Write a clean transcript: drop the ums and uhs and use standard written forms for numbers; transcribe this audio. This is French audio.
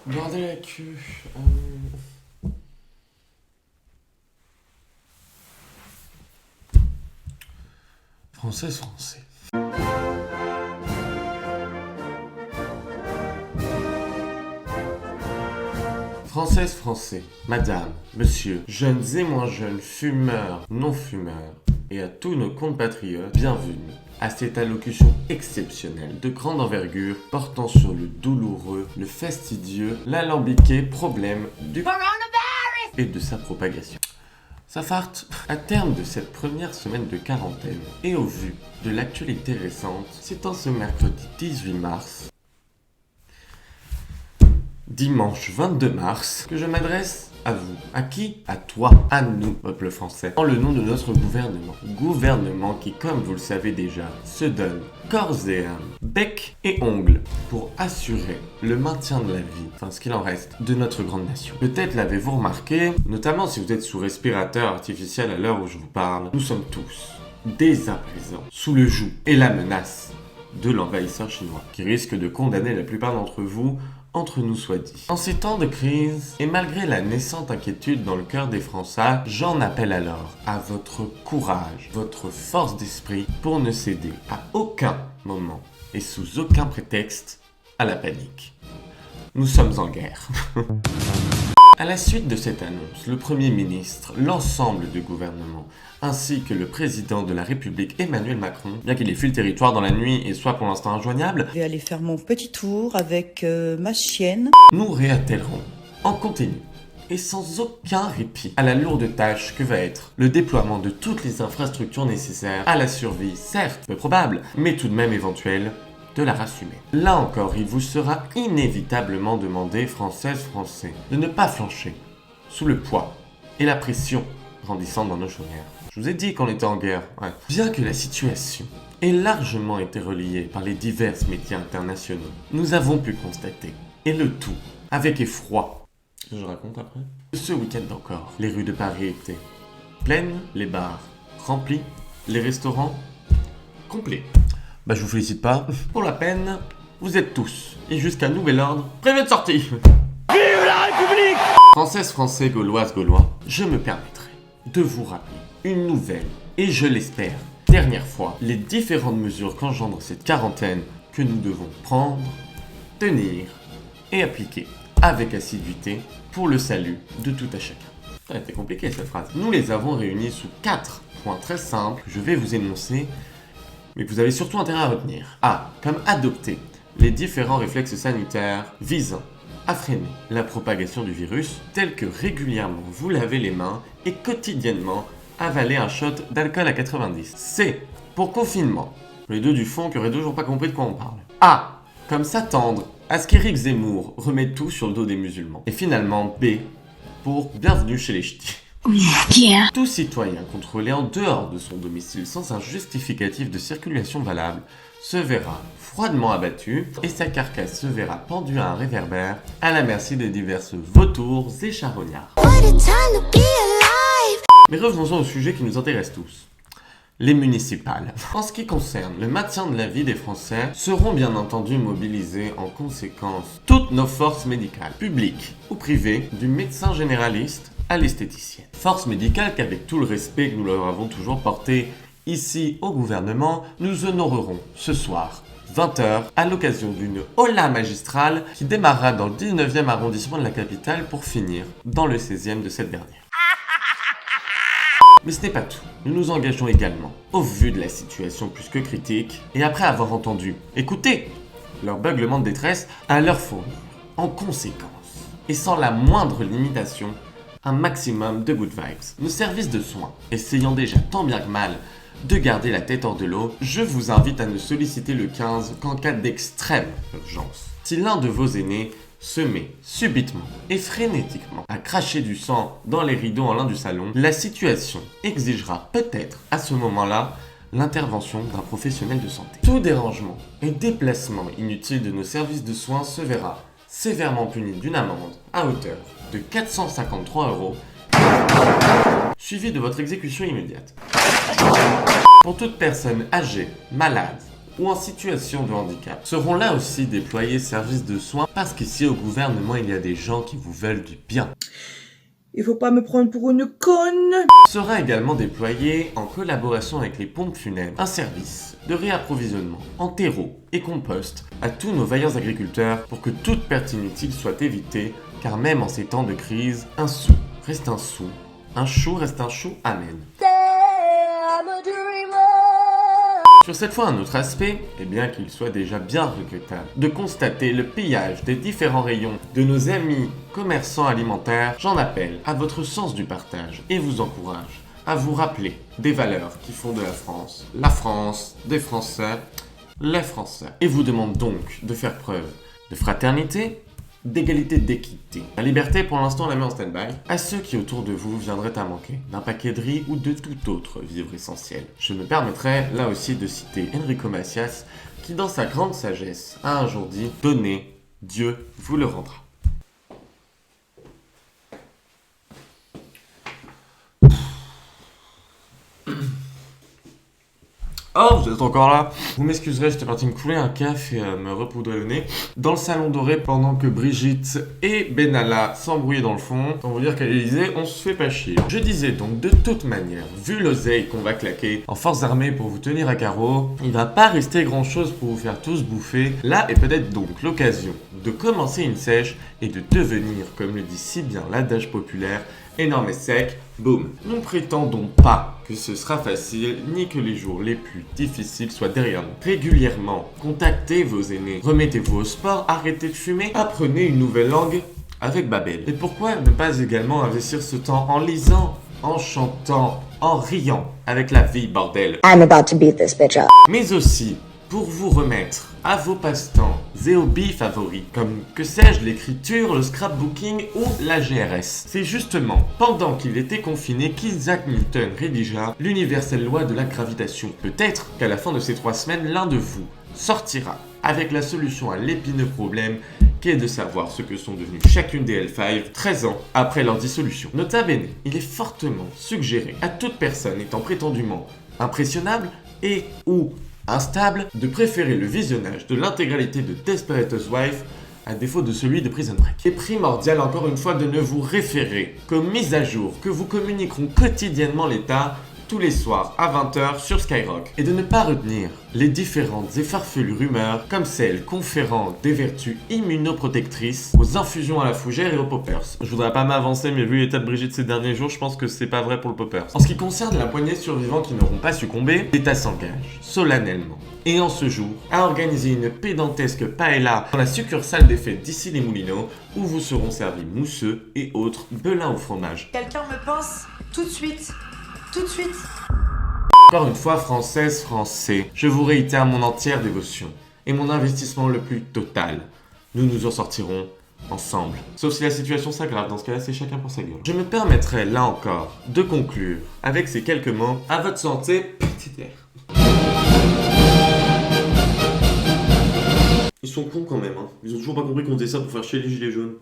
Bordel la queue. Française, français. Française, français, madame, monsieur, jeunes et moins jeunes, fumeurs, non-fumeurs, et à tous nos compatriotes, bienvenue à cette allocution exceptionnelle de grande envergure portant sur le douloureux, le fastidieux, l'alambiqué problème du coronavirus et de sa propagation. Safart, à terme de cette première semaine de quarantaine, et au vu de l'actualité récente, c'est en ce mercredi 18 mars, dimanche 22 mars, que je m'adresse à vous. À qui? À toi, à nous, peuple français. En le nom de notre gouvernement. Gouvernement qui, comme vous le savez déjà, se donne corps et âme, bec et ongles pour assurer le maintien de la vie, enfin ce qu'il en reste, de notre grande nation. Peut-être l'avez-vous remarqué, notamment si vous êtes sous respirateur artificiel à l'heure où je vous parle, nous sommes tous, dès à présent, sous le joug et la menace de l'envahisseur chinois, qui risque de condamner la plupart d'entre vous, entre nous soit dit. En ces temps de crise, et malgré la naissante inquiétude dans le cœur des Français, j'en appelle alors à votre courage, votre force d'esprit pour ne céder à aucun moment et sous aucun prétexte à la panique. Nous sommes en guerre. À la suite de cette annonce, le Premier ministre, l'ensemble du gouvernement, ainsi que le président de la République Emmanuel Macron, bien qu'il ait fui le territoire dans la nuit et soit pour l'instant injoignable, Je vais aller faire mon petit tour avec ma chienne. nous réattellerons en continu et sans aucun répit à la lourde tâche que va être le déploiement de toutes les infrastructures nécessaires à la survie, certes peu probable, mais tout de même éventuelle, de la race humaine. Là encore, il vous sera inévitablement demandé, Françaises, Français, de ne pas flancher sous le poids et la pression grandissante dans nos chaumières. Je vous ai dit qu'on était en guerre, ouais. Bien que la situation ait largement été relayée par les divers médias internationaux, nous avons pu constater, et le tout avec effroi, je raconte après, ce week-end encore, les rues de Paris étaient pleines, les bars remplis, les restaurants complets. Bah je vous félicite pas. Pour la peine, vous êtes tous, et jusqu'à nouvel ordre, privés de sortie. Vive la République! Françaises, Français, Gauloises, Gaulois, je me permettrai de vous rappeler une nouvelle, et je l'espère, dernière fois, les différentes mesures qu'engendre cette quarantaine que nous devons prendre, tenir et appliquer avec assiduité pour le salut de tout à chacun. Ça a été compliqué cette phrase. Nous les avons réunis sous 4 points très simples que je vais vous énoncer, mais que vous avez surtout intérêt à retenir. A. Comme adopter les différents réflexes sanitaires visant à freiner la propagation du virus, tels que régulièrement vous laver les mains et quotidiennement avaler un shot d'alcool à 90. C. Pour confinement. Les deux du fond qui auraient toujours pas compris de quoi on parle. A. Comme s'attendre à ce qu'Éric Zemmour remette tout sur le dos des musulmans. Et finalement, B. Pour bienvenue chez les ch'tis. Yeah. Tout citoyen contrôlé en dehors de son domicile sans un justificatif de circulation valable se verra froidement abattu et sa carcasse se verra pendue à un réverbère à la merci des diverses vautours et charognards. Mais revenons-en au sujet qui nous intéresse tous. Les municipales. En ce qui concerne le maintien de la vie des Français, seront bien entendu mobilisées en conséquence toutes nos forces médicales, publiques ou privées, du médecin généraliste à l'esthéticienne. Force médicale qu'avec tout le respect que nous leur avons toujours porté ici au gouvernement, nous honorerons ce soir, 20h, à l'occasion d'une Ola magistrale qui démarrera dans le 19e arrondissement de la capitale pour finir dans le 16e de cette dernière. Mais ce n'est pas tout. Nous nous engageons également, au vu de la situation plus que critique, et après avoir entendu, écoutez, leur beuglement de détresse, à leur fournir, en conséquence, et sans la moindre limitation, un maximum de good vibes. Nos services de soins, essayant déjà tant bien que mal de garder la tête hors de l'eau, je vous invite à ne solliciter le 15 qu'en cas d'extrême urgence. Si l'un de vos aînés se met subitement et frénétiquement à cracher du sang dans les rideaux en lin du salon, la situation exigera peut-être à ce moment-là l'intervention d'un professionnel de santé. Tout dérangement et déplacement inutile de nos services de soins se verra sévèrement puni d'une amende à hauteur de 453 €, suivi de votre exécution immédiate. Pour toute personne âgée, malade ou en situation de handicap. Seront là aussi déployés services de soins parce qu'ici au gouvernement il y a des gens qui vous veulent du bien. Il faut pas me prendre pour une conne. Sera également déployé, en collaboration avec les pompes funèbres, un service de réapprovisionnement en terreau et compost à tous nos vaillants agriculteurs pour que toute perte inutile soit évitée, car même en ces temps de crise, un sou reste un sou, un chou reste un chou, amen. Sur cette fois un autre aspect, et bien qu'il soit déjà bien regrettable, de constater le pillage des différents rayons de nos amis commerçants alimentaires, j'en appelle à votre sens du partage et vous encourage à vous rappeler des valeurs qui font de la France, des Français, les Français. Et vous demande donc de faire preuve de fraternité, d'égalité, d'équité. La liberté, pour l'instant, on la met en stand-by. À ceux qui autour de vous viendraient à manquer d'un paquet de riz ou de tout autre vivre essentiel. Je me permettrai là aussi de citer Enrico Macias, qui dans sa grande sagesse a un jour dit « Donnez, Dieu vous le rendra ». Oh, vous êtes encore là? Vous m'excuserez, j'étais parti me couler un café et me repoudrer le nez dans le salon doré pendant que Brigitte et Benalla s'embrouillaient dans le fond. Pour vous dire qu'à l'Elysée, on se fait pas chier. Je disais donc, de toute manière, vu l'oseille qu'on va claquer en forces armées pour vous tenir à carreau, il va pas rester grand chose pour vous faire tous bouffer. Là est peut-être donc l'occasion de commencer une sèche et de devenir, comme le dit si bien l'adage populaire, énorme et sec, boum. Nous ne prétendons pas que ce sera facile, ni que les jours les plus difficiles soient derrière nous. Régulièrement, contactez vos aînés, remettez-vous au sport, arrêtez de fumer, apprenez une nouvelle langue avec Babel. Et pourquoi ne pas également investir ce temps en lisant, en chantant, en riant avec la vie, bordel. I'm about to beat this bitch up. Mais aussi, pour vous remettre à vos passe-temps et hobbies favoris, comme, que sais-je, l'écriture, le scrapbooking ou la GRS. C'est justement pendant qu'il était confiné qu'Isaac Newton rédigea l'universelle loi de la gravitation. Peut-être qu'à la fin de ces 3 semaines, l'un de vous sortira avec la solution à l'épineux problème qui est de savoir ce que sont devenues chacune des L5 13 ans après leur dissolution. Nota bene, il est fortement suggéré à toute personne étant prétendument impressionnable et ou instable de préférer le visionnage de l'intégralité de Desperate Housewives à défaut de celui de Prison Break. Il est primordial encore une fois de ne vous référer qu'aux mises à jour que vous communiqueront quotidiennement l'État tous les soirs à 20h sur Skyrock et de ne pas retenir les différentes et farfelues rumeurs comme celles conférant des vertus immunoprotectrices aux infusions à la fougère et aux poppers. Je voudrais pas m'avancer mais vu l'état de Brigitte ces derniers jours, je pense que c'est pas vrai pour le poppers. En ce qui concerne la poignée de survivants qui n'auront pas succombé, l'État s'engage solennellement et en ce jour à organiser une pédantesque paella dans la succursale des fêtes d'ici les Moulineaux où vous seront servis mousseux et autres belins au fromage. Quelqu'un me pince tout de suite. Tout de suite. Encore une fois, Françaises, Français, je vous réitère mon entière dévotion et mon investissement le plus total. Nous nous en sortirons ensemble. Sauf si la situation s'aggrave, dans ce cas-là, c'est chacun pour sa gueule. Je me permettrai, là encore, de conclure avec ces quelques mots. À votre santé, petit air. Ils sont cons quand même, hein. Ils ont toujours pas compris qu'on faisait ça pour faire chier les gilets jaunes.